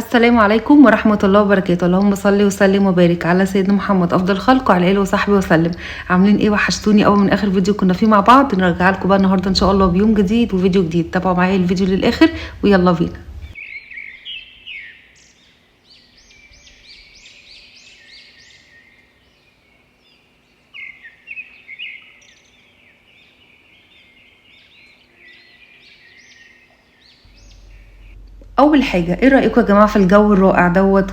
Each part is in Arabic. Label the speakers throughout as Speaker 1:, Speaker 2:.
Speaker 1: السلام عليكم ورحمة الله وبركاته. اللهم صل وسلم وبارك على سيدنا محمد أفضل الخلق وعلى آله وصحبه وسلم. عاملين ايه؟ وحشتوني قوي من آخر فيديو كنا فيه مع بعض. نرجع لكم بقى النهارده إن شاء الله بيوم جديد وفيديو جديد. تابعوا معايا الفيديو للآخر ويلا بينا. اول حاجه، ايه رايكم يا جماعه في الجو الرائع دوت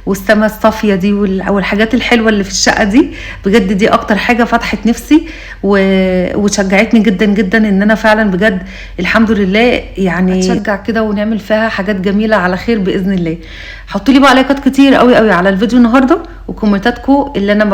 Speaker 1: والسماء الصافيه دي والحاجات الحلوه اللي في الشقه دي؟ بجد دي اكتر حاجه فتحت نفسي وشجعتني جدا جدا ان انا فعلا بجد الحمد لله يعني اتشجع كده ونعمل فيها حاجات جميله على خير باذن الله. حطوا لي بقى لايكات كتير قوي قوي على الفيديو النهارده وكومنتاتكم اللي انا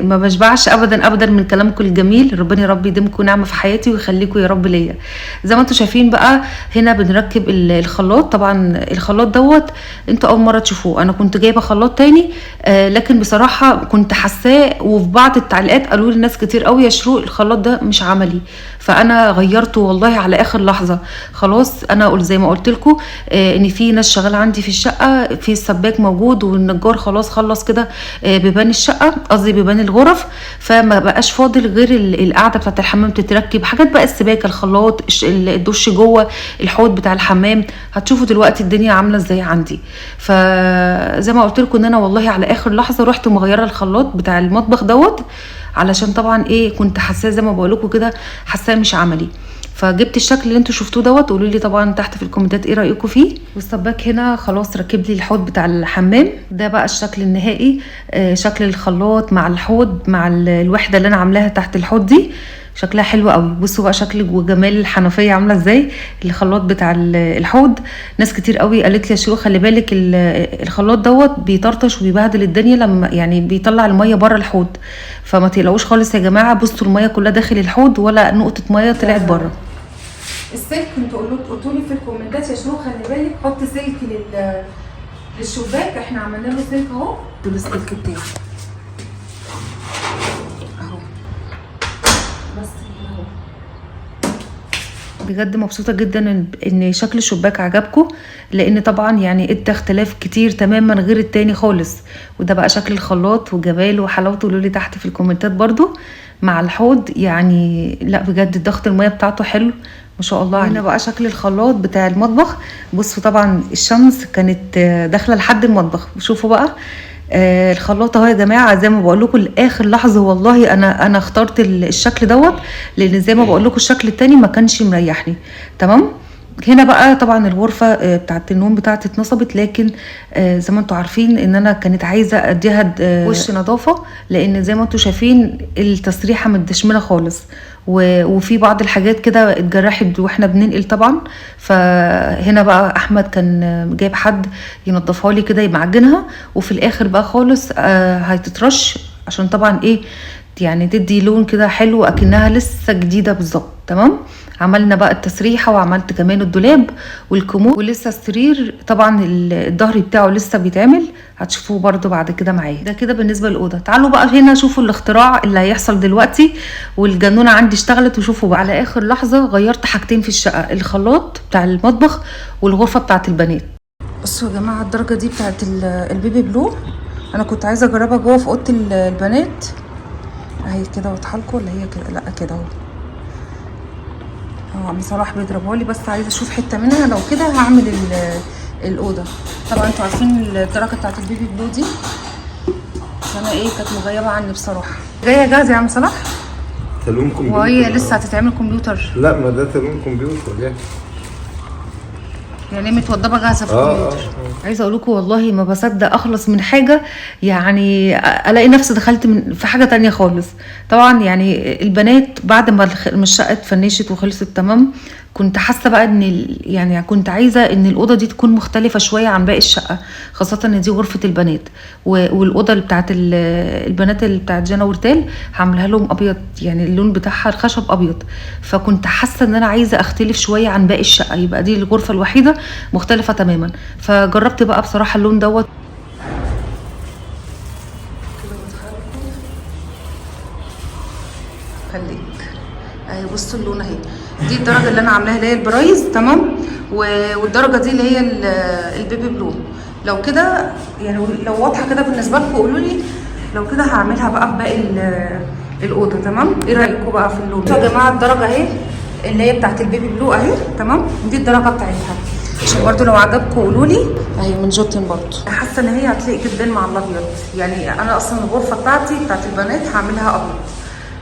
Speaker 1: ما بشبعش ابدا ابدا من كلامكم الجميل. ربنا يا رب يديمكم نعمه في حياتي ويخليكم يا رب ليا. زي ما انتم شايفين بقى هنا بنركب الخلاط. طبعا الخلاط دوت انتوا اول مره تشوفوه، انا كنت جايبه خلاط تاني لكن بصراحه كنت حاساه، وفي بعض التعليقات قالوا لي ناس كتير قوي يا شروق الخلاط ده مش عملي، فانا غيرته والله على اخر لحظه. خلاص انا قلت زي ما قلت لكم ان في ناس شغاله عندي في الشقه، في السباك موجود والنجار خلاص خلص كده بيبان الشقه، قصدي بيبان الغرف، فما بقاش فاضل غير القاعده بتاعه الحمام تتركب، حاجات بقى السباكه، الخلاط، الدش جوه، الحوض بتاع الحمام. هتشوفوا دلوقتي الدنيا عامله ازاي عندي. فزي ما قلت لكم ان انا والله على اخر لحظه رحت مغيره الخلاط بتاع المطبخ دوت، علشان طبعا ايه كنت حاساه زي ما بقول لكم كده، حاساه مش عملي. فجبت الشكل اللي انتوا شفتوه دوت. قولوا لي طبعا تحت في الكومنتات ايه رايكم فيه. والسباك هنا خلاص ركب لي الحوض بتاع الحمام ده بقى الشكل النهائي. شكل الخلاط مع الحوض مع الوحده اللي انا عاملاها تحت الحوض دي شكلها حلو قوي. بصوا بقى شكل وجمال الحنفيه عامله ازاي، الخلاط بتاع الحوض. ناس كتير قوي قالت لي يا شروق خلي بالك الخلاط دوت بيطرطش وبيبهدل الدنيا لما يعني بيطلع الميه بره الحوض، فما تقلقوش خالص يا جماعه. بصوا الميه كلها داخل الحوض ولا نقطه ميه طلعت بره. السلك انتوا قلتوا لي في الكومنتات يا شروق خلي بالك حط سلك للشباك. احنا عملنا له سلك اهو، دول السلك بتاعي اهو. بس اهو بجد مبسوطه جدا ان شكل الشباك عجبكم، لان طبعا يعني ادى اختلاف كتير تماما غير التاني خالص. وده بقى شكل الخلاط وجماله وحلاوته. قولوا لي تحت في الكومنتات برضو مع الحوض يعني لا بجد ضغط الميه بتاعته حلو ما شاء الله. هنا بقى شكل الخلاط بتاع المطبخ. بصوا طبعا الشمس كانت داخله لحد المطبخ. شوفوا بقى الخلاط اهو يا جماعه. زي ما بقول لكم لاخر لحظه والله انا اخترت الشكل دوت، لان زي ما بقول لكم الشكل التاني ما كانش مريحني. تمام. هنا بقى طبعا الغرفه بتاعت النوم بتاعتي اتنصبت، لكن زي ما انتم عارفين ان انا كانت عايزه اديها وش نظافه، لان زي ما انتم شايفين التسريحه متدشمله خالص، وفي بعض الحاجات كده اتجرحت واحنا بننقل طبعا. فهنا بقى احمد كان جايب حد ينظفها لي كده يمعجنها، وفي الاخر بقى خالص هتترش عشان طبعا ايه يعني تدي لون كده حلو اكنها لسه جديده بالظبط. تمام. عملنا بقى التسريحه وعملت كمان الدولاب والكومود، ولسه السرير طبعا الظهر بتاعه لسه بيتعمل، هتشوفوه برده بعد كده معايا. ده كده بالنسبه للاوضه. تعالوا بقى هنا شوفوا الاختراع اللي هيحصل دلوقتي. والجنونه عندي اشتغلت. وشوفوا بقى على اخر لحظه غيرت حاجتين في الشقه، الخلاط بتاع المطبخ والغرفه بتاعه البنات. بصوا يا جماعه الدرجه دي بتاعه البيبي بلو انا كنت عايزه اجربها جوه في اوضه البنات اهي كده. واضحه لكم ولا هي كده؟ لا كده اهو. عم صلاح بيضربها لي، بس عايزه اشوف حته منها. لو كده هعمل الاوضه. طبعا انتوا عارفين الدرجه بتاعت البيبي بلو دي انا ايه كانت مغيبه عني بصراحه. جايه جاهزه يا عم صلاح؟
Speaker 2: تلون كمبيوتر.
Speaker 1: وهي لسه هتتعمل كمبيوتر؟
Speaker 2: لا ما ده تلون كمبيوتر جاهز
Speaker 1: يعني متوضبه جاهزه في الكمبيوتر. عايزه اقول لكم والله ما بصدق اخلص من حاجه، يعني الاقي نفسي دخلت في حاجه تانية خالص. طبعا يعني البنات بعد ما الشقه اتفنشت وخلصت تمام، كنت حاسه بقى ان يعني كنت عايزه ان الاوضه دي تكون مختلفه شويه عن باقي الشقه، خاصه ان دي غرفه البنات والاوضه اللي بتاعت البنات اللي بتاعت جانا ورتال هعملها لهم ابيض، يعني اللون بتاعها الخشب ابيض. فكنت حاسه ان انا عايزه اختلف شويه عن باقي الشقه، يبقى دي الغرفه الوحيده مختلفه تماما. فجربت بقى بصراحه اللون دوت. خليك اهي اهي بصوا اللون اهي. دي الدرجه اللي انا عاملاها اللي هي البرايز تمام، والدرجه دي اللي هي البيبي بلو. لو كده يعني لو واضحه كده بالنسبه لكم قولوا لي، لو كده هعملها بقى في باقي الاوضه تمام. ايه رايكم بقى في اللون يا جماعه؟ الدرجه اهي اللي هي بتاعت البيبي بلو اهي تمام، دي الدرجه بتاعتها، عشان برضو لو عجبكم قولوا لي. اهي من جوتن برضو، حاسه ان هي هتليق جدا مع الابيض. يعني انا اصلا الغرفه بتاعتي بتاعت البنات هعملها ابيض،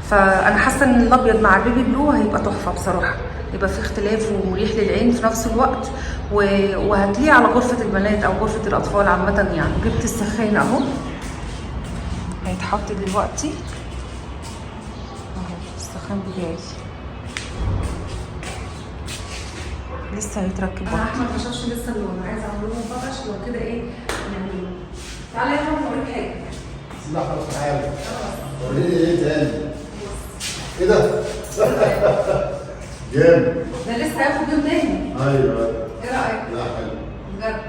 Speaker 1: فانا حاسه ان الابيض مع البيبي بلو هيبقى تحفه بصراحه، يبقى في اختلاف ومريح للعين في نفس الوقت، وهتليق على غرفه البنات او غرفه الاطفال عامه. يعني جبت السخان اهو هيتحط دلوقتي اهو السخان بتاعي لسه هيتركب برضه. احمد ما شافش لسه اللون، عايزه اعمل له مفرش لو كده ايه نعمله. تعالى يا احمد اوريك حاجه.
Speaker 2: لا خلاص تعالى وريني ايه تاني. ايه ده؟ جامد.
Speaker 1: ده لسه هياخد يوم تاني.
Speaker 2: ايوه.
Speaker 1: ايه رايك؟
Speaker 2: لا حلو.
Speaker 1: بجد.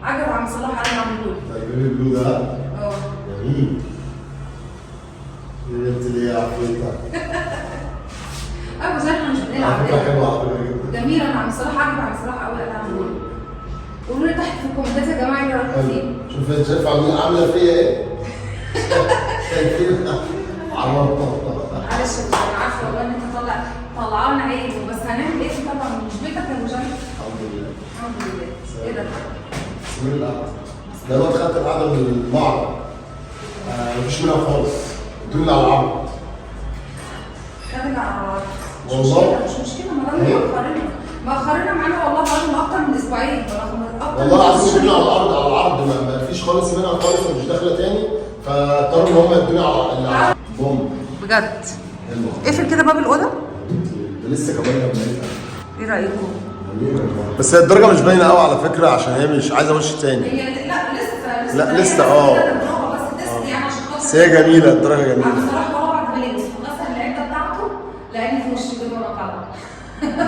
Speaker 1: عجب عم صلاح انا عامله له.
Speaker 2: طيب البلو ده؟
Speaker 1: اه.
Speaker 2: جميل. انت ليه يا عفريتة؟
Speaker 1: ايوه زي ما مش بنلعب.
Speaker 2: على فكرة حلوة على فكرة جدا.
Speaker 1: جميل. انا عم صلاح عجب عم صلاح قوي انا عامله له. قولوا لي تحت في الكومنتات يا جماعه ايه رايكم فيه.
Speaker 2: شوف انت شايف عامله فيا ايه؟ شايفين عمرها.
Speaker 1: معلش انا عارفه والله ان انت طلعنا عيب، بس هنعمل ايه طبعا مش بيتك يا ابو جان.
Speaker 2: الحمد لله.
Speaker 1: الحمد لله. ايه ده؟
Speaker 2: بسم الله. ده الواد خدت القعده من المعرض. مفيش منها خالص. ادوني على العرض.
Speaker 1: خارج على العرض.
Speaker 2: والله
Speaker 1: مش مشكله مأخرنا معانا والله بقالنا اكتر من اسبوعين.
Speaker 2: والله العظيم ادوني على العرض على العرض، ما فيش خالص منها خالص ومش داخله تاني، فاضطروا ان هم يدوني على بوم.
Speaker 1: بجد. اقفل كده باب الاوضه.
Speaker 2: ده لسه كمان بنيتها.
Speaker 1: ايه رايكم؟
Speaker 2: بس هي الدرجه مش باينه قوي على فكره، عشان هي مش عايزه وش تاني.
Speaker 1: هي لسه
Speaker 2: لا لسه
Speaker 1: بس يعني عشان خاطر
Speaker 2: بس هي جميله، الدرجه جميله.
Speaker 1: انا بصراحه هو بعد ما لبس وغسل العده بتاعته لقاني في وشي كده وانا طالعه.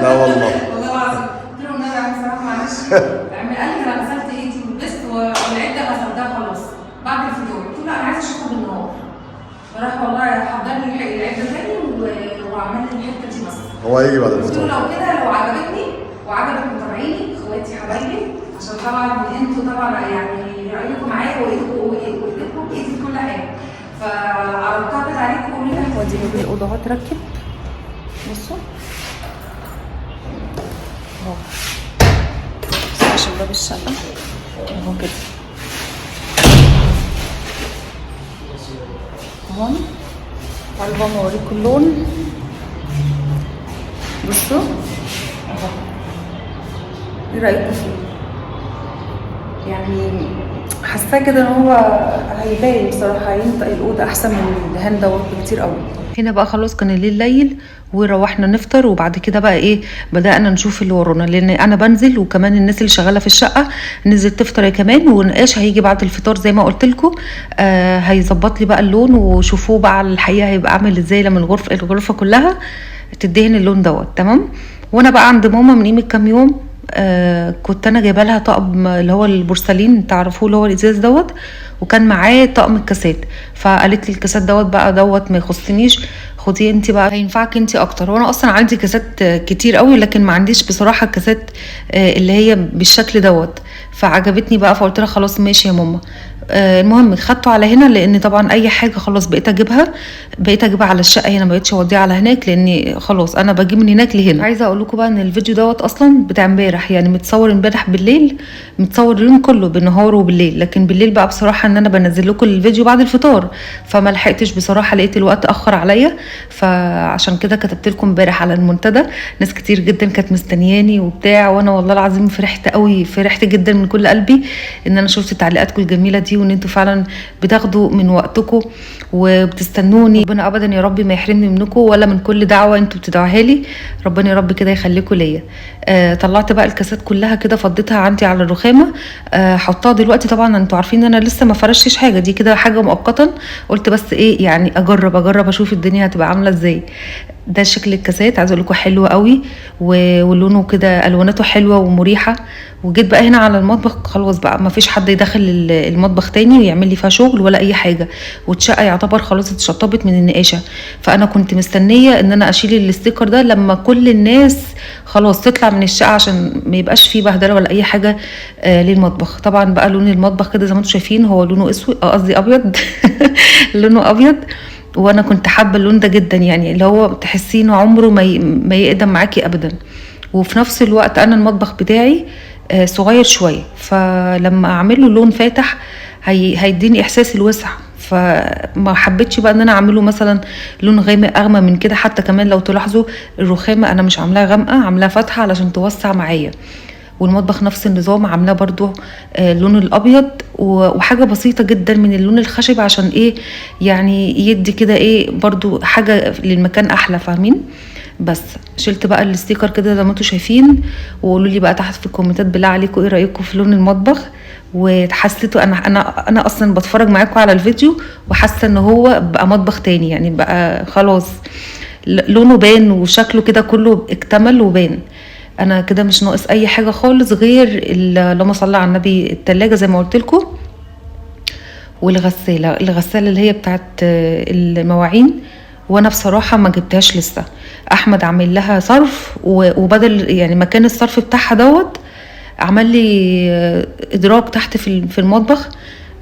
Speaker 2: لا والله.
Speaker 1: والله العظيم قلت له النبي عم صلاح معلش قال لي انا غسلت ايدي ولبست والعده غسلتها خلاص بعد الفطور. قلت له انا عايزه اشوفها بالنهار، فراح والله حضر لي العده تاني وعمل لي الحته دي بس.
Speaker 2: هو هيجي بعد
Speaker 1: قلت له
Speaker 2: الفطار.
Speaker 1: لو كده لو عجبتني وعجبت متابعيني اخواتي حبايبي، عشان طبعا انتوا طبعا يعني رايكم معايا وايدكم بايدي في كل حاجه، فعرضتها كده عليكم وقولوا لي. ودي باب الاوضه اهو اتركب. بصوا اهو، بصوا عشان باب الشقه اهو كده اهو. تعالوا بقى اوريكم اللون. بصوا اهو، ايه رايكم فيه؟ يعني حاساه كده ان هو هيبان بصراحه، هينطق الاوضه احسن من الدهان دوت بكتير قوي. هنا بقى خلاص كان الليل ليل وروحنا نفطر، وبعد كده بقى ايه بدأنا نشوف اللي ورانا، لان انا بنزل وكمان الناس اللي شغاله في الشقه نزلت تفطر كمان، ونقاش هيجي بعد الفطار زي ما قلت لكم. هيظبط لي بقى اللون، وشوفوه بقى على الحقيقه هيبقى عامل ازاي لما الغرفه كلها تدهن اللون دوت تمام. وانا بقى عند ماما من قيمه كام يوم كنت انا جايبه لها طقم اللي هو البورسلين تعرفوه اللي هو الازاز دوت، وكان معاه طقم الكاسات، فقالت لي الكاسات دوت ما يخصنيش، خديه انت بقى هينفعك انت اكتر. وانا اصلا عندي كاسات كتير قوي، لكن ما عنديش بصراحه كاسات اللي هي بالشكل دوت، فعجبتني بقى فقلت لها خلاص ماشي يا ماما. المهم خدته على هنا، لان طبعا اي حاجه خلاص بقيت اجيبها على الشقه هنا، ما بقتش اوديها على هناك، لاني خلاص انا بجيب من هناك لهنا. عايزه اقول لكم بقى ان الفيديو دوت اصلا بتاع امبارح، يعني متصور امبارح بالليل، متصور اليوم كله بالنهار وبالليل، لكن بالليل بقى بصراحه ان انا بنزل لكم الفيديو بعد الفطار، فما لحقتش بصراحه، لقيت الوقت اخر عليا، فعشان كده كتبت لكم امبارح على المنتدى. ناس كتير جدا كانت مستنياني وبتاع، وانا والله العظيم فرحت قوي، فرحت جدا من كل قلبي ان انا شفت تعليقاتكم الجميله دي، وان انتوا فعلا بتاخدوا من وقتكم وبتستنوني. ربنا ابدا يا رب ما يحرمني منكم ولا من كل دعوه انتوا بتدعوها لي، ربنا يا رب كده يخليكم ليا. طلعت بقى الكاسات كلها كده، فضيتها عندي على الرخامه، حطها دلوقتي. طبعا انتوا عارفين ان انا لسه ما فرشتش حاجه، دي كده حاجه مؤقتا، قلت بس ايه يعني اجرب اشوف الدنيا هتبقى عامله ازاي. ده شكل الكاسات، عايزه اقول لكم حلو قوي ولونه كده الواناته حلوه ومريحه. وجيت بقى هنا على المطبخ، خلاص بقى ما فيش حد يدخل المطبخ تاني ويعمل لي فيها شغل ولا اي حاجه، والشقه يعتبر خلاص اتشطبت من النقاشه. فانا كنت مستنيه ان انا اشيل الاستيكر ده لما كل الناس خلاص تطلع من الشقه، عشان ما يبقاش فيه بهدله ولا اي حاجه للمطبخ. طبعا بقى لون المطبخ كده زي ما انتم شايفين هو لونه اسود، قصدي ابيض. لونه ابيض، وانا كنت حابه اللون ده جدا، يعني اللي هو تحسيه انه عمره ما يقدم معاكي ابدا. وفي نفس الوقت انا المطبخ بتاعي صغير شويه، فلما اعمله لون فاتح هيديني احساس الوسع. فما حبيتش بقى ان انا اعمله مثلا لون غامق اغمى من كده. حتى كمان لو تلاحظوا الرخامه انا مش عاملاها غامقه، عاملاها فاتحه علشان توسع معايا. والمطبخ نفس النظام، عاملاه برضو اللون الابيض وحاجه بسيطه جدا من اللون الخشب، عشان ايه يعني يدي كده ايه برضو حاجه للمكان احلى، فاهمين؟ بس شلت بقى الستيكر كده زي ما انتم شايفين. وقولوا لي بقى تحت في الكومنتات بالله عليكم ايه رايكم في لون المطبخ. وحسيته انا اصلا بتفرج معاكم على الفيديو وحاسه ان هو بقى مطبخ تاني، يعني بقى خلاص لونه بان وشكله كده كله اكتمل وبان. انا كده مش ناقص اي حاجه خالص غير اللهم صل على النبي التلاجة زي ما قلت لكم، والغساله اللي هي بتاعت المواعين. وانا بصراحه ما جبتهاش لسه. احمد عامل لها صرف، وبدل يعني مكان الصرف بتاعها دوت عمل لي ادراج تحت في المطبخ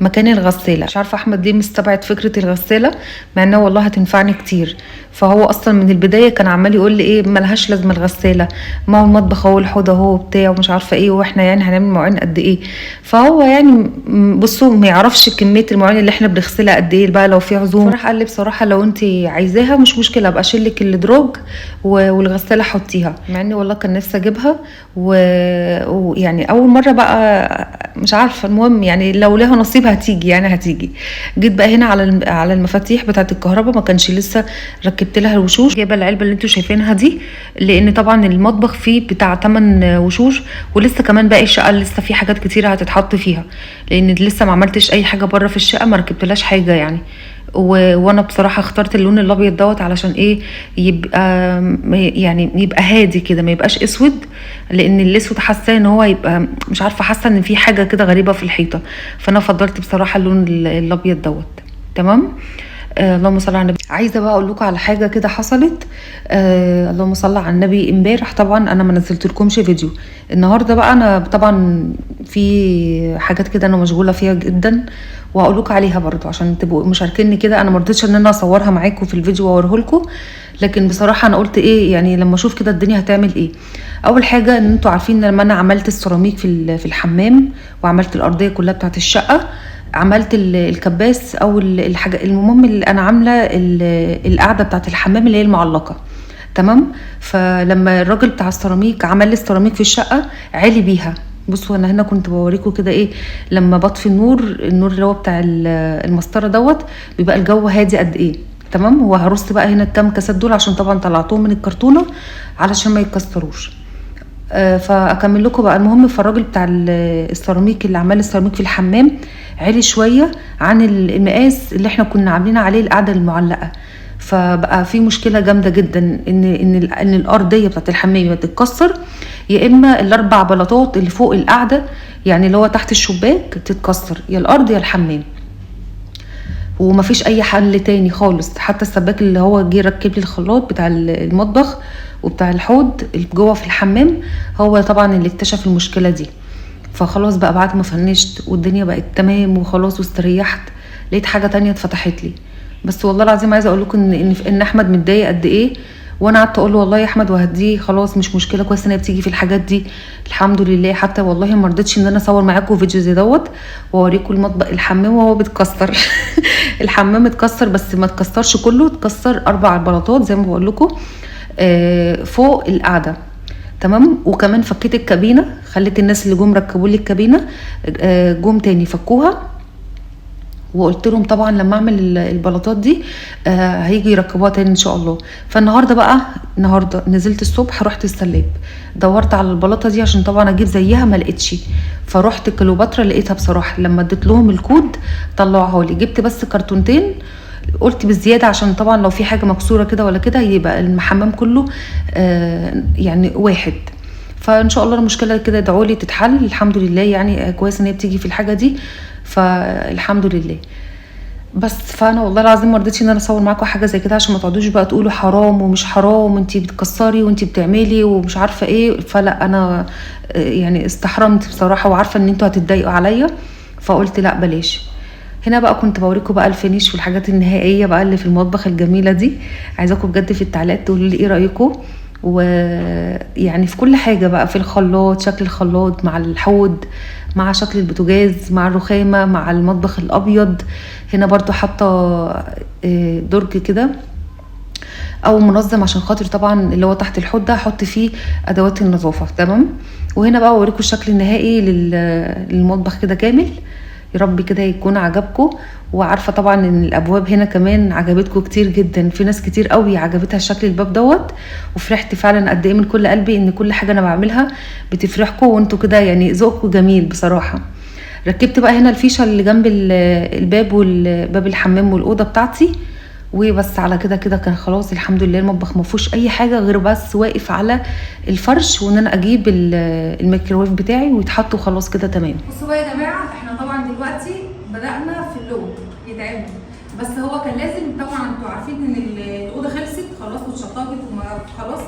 Speaker 1: مكان الغساله. مش عارفه احمد ليه مستبعد فكره الغساله، مع انها والله هتنفعني كتير. فهو اصلا من البدايه كان عمال يقول لي ايه ملهاش لازمه الغساله، ما هو المطبخ هو الحوض اهو بتاع ومش عارفه ايه، واحنا يعني هنعمل مواعين قد ايه. فهو يعني بصوا ما يعرفش كميه المواعين اللي احنا بنغسلها قد ايه بقى لو في عزومه. فراح قال لي بصراحه لو انت عايزاها مش مشكله ابقى اشيل لك الادراج والغساله حطيها، مع اني والله كان نفسي اجيبها. ويعني اول مره بقى مش عارفه، المهم يعني لو لها نصيب هتيجي، يعني هتيجي. جيت بقى هنا على المفاتيح بتاعه الكهرباء، ما كانش لسه ركبت لها الوشوش. جايبه العلبه اللي انتوا شايفينها دي، لان طبعا المطبخ فيه بتاع 8 وشوش، ولسه كمان باقي الشقه لسه في حاجات كتيره هتتحط فيها، لان لسه ما عملتش اي حاجه بره في الشقه، ما ركبتلاش حاجه يعني. وانا بصراحه اخترت اللون الابيض دوت علشان ايه يبقى يعني يبقى هادي كده، ما يبقاش اسود، لان الاسود حاسه ان هو يبقى مش عارفه، حاسه ان في حاجه كده غريبه في الحيطه. فانا فضلت بصراحه اللون الابيض دوت. تمام. اللهم صل على النبي. عايزه بقى اقول لكم على حاجه كده حصلت. اللهم صل على النبي. امبارح طبعا انا ما نزلتلكمش فيديو. النهارده بقى انا طبعا في حاجات كده انا مشغوله فيها جدا، وهقول لكم عليها برضو عشان تبقوا مشاركيني كده. انا ما رضيتش ان انا اصورها معاكم في الفيديو واوريه لكم، لكن بصراحه انا قلت ايه يعني لما اشوف كده الدنيا هتعمل ايه. اول حاجه ان انتوا عارفين لما انا عملت السيراميك في الحمام، وعملت الارضيه كلها بتاعت الشقه، عملت الكباس او الحاجه، المهم اللي انا عامله القاعده بتاعت الحمام اللي هي المعلقه. تمام. فلما الراجل بتاع السيراميك عمل لي السيراميك في الشقه عالي بيها. بصوا انا هنا كنت بوريكم كده ايه لما بطفي النور اللي هو بتاع المسطره دوت بيبقى الجو هادي قد ايه. تمام. وهرص بقى هنا الكام كاسات دول عشان طبعا طلعتهم من الكرتونه علشان ما يتكسروش. فاكمل لكم بقى. المهم فالراجل بتاع السيراميك اللي عمل السيراميك في الحمام عالي شويه عن المقاس اللي احنا كنا عاملين عليه القاعده المعلقه. فبقى في مشكله جامده جدا ان الارضيه بتاعت الحمام ما تتكسر، يا اما الاربع بلاطات اللي فوق القاعده يعني اللي هو تحت الشباك تتكسر، يا الارض يا الحمام. ومفيش اي حل تاني خالص. حتى السباك اللي هو جه ركب لي الخلاط بتاع المطبخ وبتاع الحوض اللي جوه في الحمام هو طبعا اللي اكتشف المشكله دي. فخلاص بقى بعد ما فنشت والدنيا بقت تمام وخلاص واستريحت، لقيت حاجه تانية اتفتحت لي. بس والله العظيم عايزه اقول لكم ان احمد متضايق قد ايه، وانا قعدت اقول له والله يا احمد وهديه خلاص مش مشكله، كويس ان هي بتيجي في الحاجات دي الحمد لله. حتى والله ما رضيتش ان انا اصور معاكم فيديو زي دوت واوريكم المطبخ الحمام وهو بيتكسر. الحمام اتكسر بس ما اتكسرش كله، اتكسر 4 بلاطات زي ما بقول لكم فوق القاعده. تمام. وكمان فكيت الكابينه، خليت الناس اللي جم ركبوا لي الكابينه جم تاني فكوها، وقلت لهم طبعا لما اعمل البلاطات دي هيجي يركبوها تاني ان شاء الله. فالنهارده بقى نزلت الصبح رحت السلاب دورت على البلاطه دي عشان طبعا اجيب زيها ما لقيتش. فروحت كليوباترا لقيتها بصراحه، لما اديت لهم الكود طلعوها لي. جبت بس كرتونتين قلت بالزياده عشان طبعا لو في حاجه مكسوره كده ولا كده يبقى الحمام كله يعني واحد. فان شاء الله المشكله كده ادعوا لي تتحل الحمد لله، يعني كويس ان هي بتيجي في الحاجه دي فالحمد لله. بس فانا والله العظيم ما رضيتش ان انا اصور معاكم حاجه زي كده عشان ما تقعدوش بقى تقولوا حرام ومش حرام وانتي بتكسري وانتي بتعملي ومش عارفه ايه. فلا انا يعني استحرمت بصراحه وعارفه ان انتوا هتتضايقوا عليا، فقلت لا بلاش. هنا بقى كنت بوريكم بقى الفينيش والحاجات النهائيه بقى اللي في المطبخ الجميله دي. عايزاكم بجد في التعليقات تقولوا لي ايه رايكم، ويعني في كل حاجه بقى، في الخلاط، شكل الخلاط مع الحوض مع شكل البوتاجاز مع الرخامه مع المطبخ الابيض. هنا برضو حاطه درج كده او منظم عشان خاطر طبعا اللي هو تحت الحوض ده احط فيه ادوات النظافه. تمام. وهنا بقى اوريكم الشكل النهائي للمطبخ كده كامل. يا رب كده يكون عجبكم. وعارفه طبعا ان الابواب هنا كمان عجبتكم كتير جدا، في ناس كتير قوي عجبتها شكل الباب دوت، وفرحت فعلا قد ايه من كل قلبي ان كل حاجه انا بعملها بتفرحكم وانتوا كده يعني ذوقكم جميل بصراحه. ركبت بقى هنا الفيشه اللي جنب الباب والباب الحمام والاوضه بتاعتي، وبس على كده كان خلاص الحمد لله. المطبخ ما فيهوش اي حاجه غير بس واقف على الفرش وان انا اجيب الميكروويف بتاعي ويتحط وخلاص كده تمام.
Speaker 3: بصوا بقى يا جماعه، احنا طبعا دلوقتي بدانا في اللون يتعمل، بس هو كان لازم طبعا انتوا عارفين ان الاوضه خلصت خلاص واتشطبت وخلاص،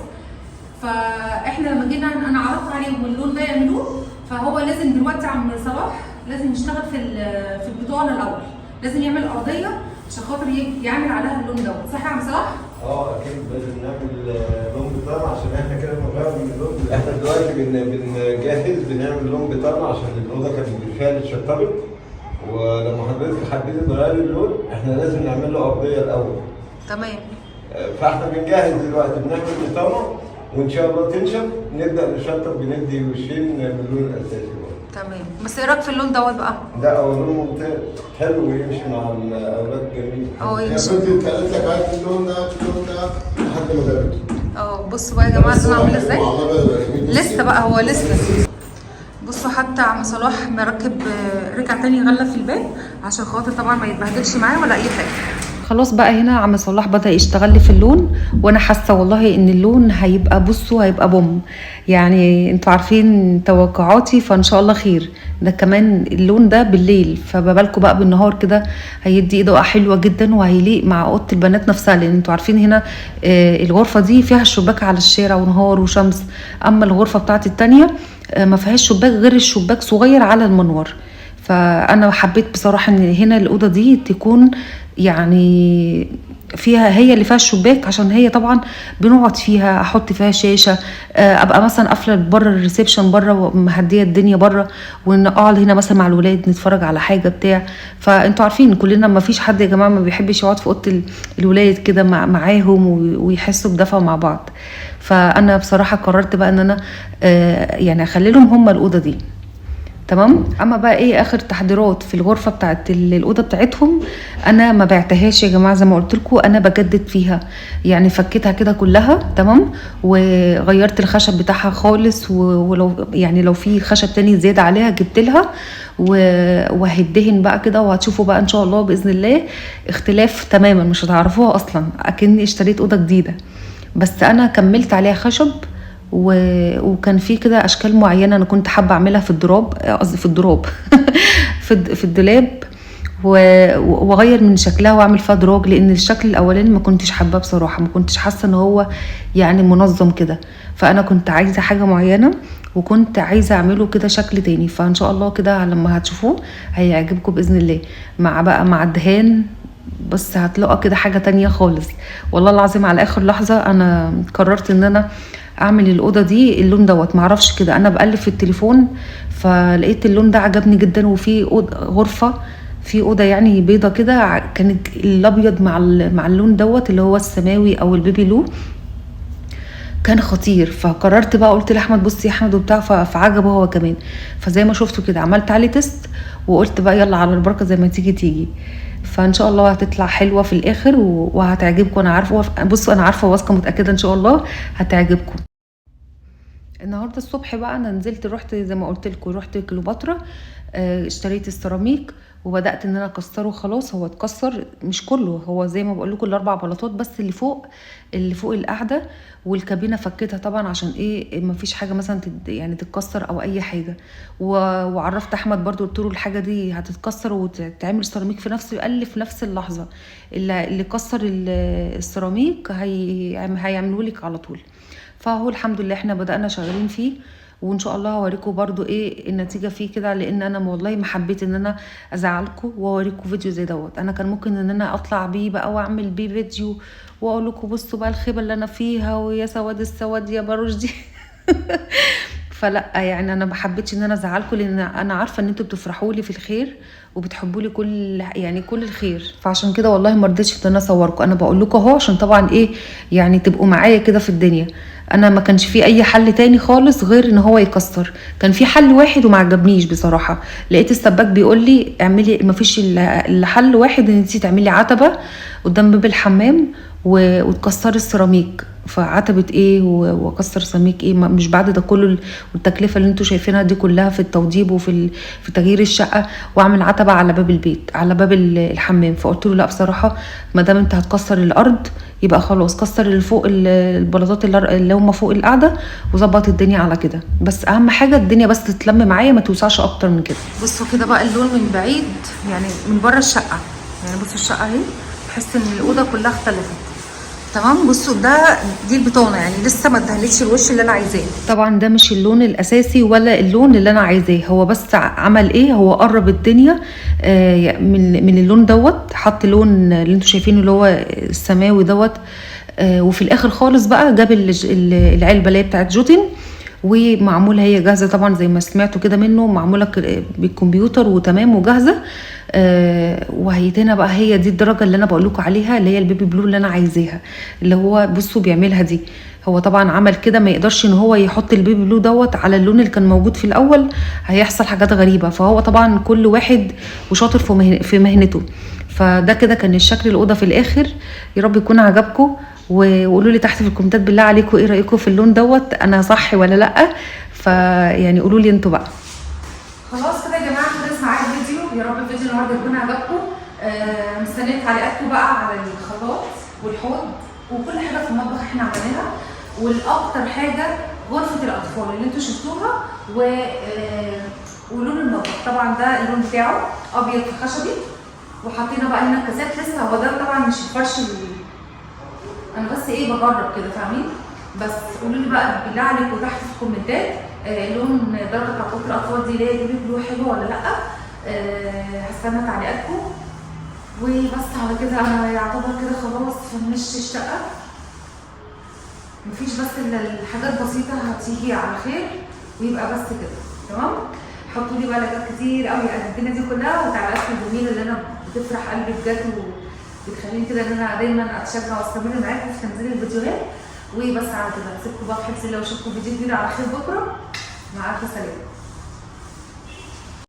Speaker 3: فاحنا لما جينا انا عرضت عليهم اللون ده يعملوه، فهو لازم دلوقتي عم صلاح لازم يشتغل في البطانه الاول، لازم يعمل ارضيه عشان خاطر يعمل عليها اللون دوت. صح يا عم صلاح؟
Speaker 4: اكيد لازم نعمل لون بطانه عشان احنا كده بنغير من اللون. احنا دلوقتي بنجهز بنعمل لون بطانه عشان الاوضه كانت بالفعل اتشطبت، ولما حضرتك حبيتي تغيري اللون احنا لازم نعمل له ارضيه الاول.
Speaker 3: تمام.
Speaker 4: فاحنا بنجهز دلوقتي بنعمل بطانه وان شاء الله تنشف نبدا نشطب بندي وشين من اللون الاساسي.
Speaker 3: تمام. بس ايه رايك في اللون دوت بقى؟
Speaker 4: لا هو لون ممتاز حلو ويمشي مع الاولاد جميل.
Speaker 2: يا بنتي قالت لك هات اللون ده لحد ما جابته.
Speaker 3: بصوا بقى يا جماعه انا عامله ازاي؟ لسه بقى هو لسه. بصوا حتى عم صلاح مركب رجع تاني يغلف الباب عشان خاطر طبعا ما يتبهدلش معاه ولا اي حاجه.
Speaker 1: خلاص بقى هنا عم صلاح بدأ يشتغل لي في اللون، وانا حاسه والله ان اللون هيبقى بصوا هيبقى بوم، يعني انتوا عارفين توقعاتي فان شاء الله خير. ده كمان اللون ده بالليل، فبالكم بقى بالنهار كده هيدي اضاءه حلوه جدا وهيليق مع اوضه البنات نفسها، لان انتوا عارفين هنا الغرفه دي فيها الشباك على الشارع ونهار وشمس، اما الغرفه بتاعتي التانية ما فيهاش شباك غير الشباك صغير على المنور. فانا حبيت بصراحه ان هنا الاوضه دي تكون يعني فيها هي اللي فيها الشباك، عشان هي طبعا بنقعد فيها احط فيها شاشه، ابقى مثلا قافله بره الريسبشن بره ومهديه الدنيا بره، ونقعد هنا مثلا مع الولاد نتفرج على حاجه بتاع. فانتوا عارفين كلنا ما فيش حد يا جماعه ما بيحبش يقعد في اوضه الولاد كده معاهم ويحسوا بدفى مع بعض. فانا بصراحه قررت بقى ان انا يعني اخلي لهم هم الاوضه دي. تمام. اما بقى ايه اخر تحضيرات في الغرفه بتاعت الاوضه بتاعتهم، انا ما بعتهاش يا جماعه زي ما قلت لكم، انا بجدد فيها يعني فكيتها كده كلها. تمام. وغيرت الخشب بتاعها خالص، ولو يعني لو في خشب تاني زياده عليها جبت لها وهدهن بقى كده، وهتشوفوا بقى ان شاء الله باذن الله اختلاف تماما مش هتعرفوها اصلا، اكني اشتريت اوضه جديده. بس انا كملت عليها خشب وكان في كده اشكال معينه انا كنت حابه اعملها في الدراب، قصدي في الدراب في الدولاب، واغير من شكلها واعمل فيها دراج، لان الشكل الاولاني ما كنتش حابه بصراحه، ما كنتش حاسه ان هو يعني منظم كده. فانا كنت عايزه حاجه معينه وكنت عايزه اعمله كده شكل تاني، فان شاء الله كده لما هتشوفوه هيعجبكم باذن الله. مع الدهان بس هتلاقوا كده حاجه تانية خالص. والله العظيم على اخر لحظه انا قررت ان انا اعمل الاوضه دي اللون دوت، معرفش كده انا بقلب في التليفون فلقيت اللون ده عجبني جدا. وفي غرفه في اوضه يعني بيضه كده كانت الابيض مع اللون دوت اللي هو السماوي او البيبي لو، كان خطير. فقررت بقى قلت لاحمد بصي يا احمد وبتاع، فعجبه هو كمان. فزي ما شفتوا كده عملت عليه تيست وقلت بقى يلا على البركه زي ما تيجي. فان شاء الله هتطلع حلوه في الاخر وهتعجبكم. انا عارفه بصوا انا عارفه واثقه متاكده ان شاء الله هتعجبكم. النهارده الصبح بقى انا نزلت رحت زي ما قلت لكم، رحت كليوباترا اشتريت السيراميك وبدات ان انا اكسره. خلاص هو اتكسر مش كله، هو زي ما بقول لكم الاربع بلاطات بس اللي فوق القعده، والكابينه فكيتها طبعا عشان ايه ما فيش حاجه مثلا يعني تتكسر او اي حاجه. وعرفت احمد برضو، قلت له الحاجه دي هتتكسر وتتعمل سيراميك في نفس اللحظه اللي كسر السيراميك هيعملوا لك على طول. فهو الحمد لله احنا بدأنا شغالين فيه، وان شاء الله هوريكم برضو ايه النتيجه فيه كده، لان انا والله ما حبيت ان انا ازعلكم واوريكم فيديو زي دوت. انا كان ممكن ان انا اطلع بيه بقى واعمل بيه فيديو واقول لكم بصوا بقى الخيبه اللي انا فيها، ويا سواد السواد يا باروش دي. فلا يعني انا ما حبيتش ان انا ازعلكم، لان انا عارفه ان انتوا بتفرحوا لي في الخير وبتحبوا لي كل الخير، فعشان كده والله ما رضيتش ان انا اصوركم. انا بقول لكم اهو عشان طبعا ايه يعني تبقوا معايا كده في الدنيا. انا ما كانش في اي حل تاني خالص غير ان هو يكسر. كان في حل واحد وما عجبنيش بصراحه. لقيت السباك بيقول لي اعملي، ما فيش الا حل واحد، ان انت تعملي عتبه قدام باب الحمام وتكسري السيراميك. فعتبه ايه واكسر سيراميك ايه؟ مش بعد ده كله والتكلفه اللي انتوا شايفينها دي كلها في التوضيب وفي تغيير الشقه، واعمل عتبه على باب البيت على باب الحمام. فقلت له لا بصراحه، ما دام انت هتكسر الارض يبقى خلاص كسر اللي فوق البلاطات اللي هم فوق القعده وظبط الدنيا على كده. بس اهم حاجه الدنيا بس تتلم معايا، ما توسعش اكتر من كده. بصوا كده بقى اللون من بعيد يعني من بره الشقه، يعني بصوا الشقه اهي تحس ان الاوضه كلها اختلفت. تمام. بصوا دي البطانه، يعني لسه ما ادهنتش الوش اللي انا عايزاه. طبعا ده مش اللون الاساسي ولا اللون اللي انا عايزاه، هو بس عمل ايه، هو قرب الدنيا من اللون دوت، حط لون اللي انتوا شايفينه اللي هو السماوي دوت. وفي الاخر خالص بقى جاب العلبه اللي هي بتاعت جوتن، ومعموله هي جاهزه طبعا زي ما سمعتوا كده منه، معموله بالكمبيوتر وتمام وجاهزه. وهيتنا بقى هي دي الدرجه اللي انا بقول لكم عليها، اللي هي البيبي بلو اللي انا عايزاها، اللي هو بصوا بيعملها دي. هو طبعا عمل كده، ما يقدرش ان هو يحط البيبي بلو دوت على اللون اللي كان موجود في الاول، هيحصل حاجات غريبه. فهو طبعا كل واحد وشاطر في مهنته. فده كده كان الشكل الاوضه في الاخر. يا رب يكون عجبكم، وقولوا لي تحت في الكومنتات بالله عليكم ايه رايكم في اللون دوت، انا صح ولا لا؟ فيعني قولوا لي انتوا بقى.
Speaker 3: خلاص كده يا جماعه خلص معايا الفيديو. يا رب الفيديو النهارده يكون عجبكم. مستنيه تعليقاتكم بقى على الخلاط والحوض وكل حاجه في المطبخ احنا عملناها. والاكتر حاجه غرفه الاطفال اللي انتوا شفتوها ولون المطبخ. طبعا ده اللون بتاعه ابيض في خشبي، وحطينا بقى هنا الكاسات لسه. هو ده طبعا مش الفرش انا بس ايه بجرب كده فاهمين. بس قولوا لي بقى بالله عليكم تحت في الكومنتات لون درجه بتاعت اوضه الاطفال دي اللي هي بيبي بلو حلوه ولا لا. هستنى تعليقاتكم. وبس على كده انا يعتبر كده خلاص فنشت الشقه. مفيش بس الا الحاجات بسيطه هتيجي على خير ويبقى بس كده تمام. حطوا لي بقى لايكات كتير قوي على الدنيا دي كلها، وتعليقاتكم الجميله اللي انا بتفرح قلبي بجد وبتخليني كده ان انا دايما اتشجع واستمر معاكم في تنزيل الفيديوهات. وبس على كده اسيبكم بقى في حفظ الله، واشوفكم فيديو جديد على خير بكره. مع الف سلامه.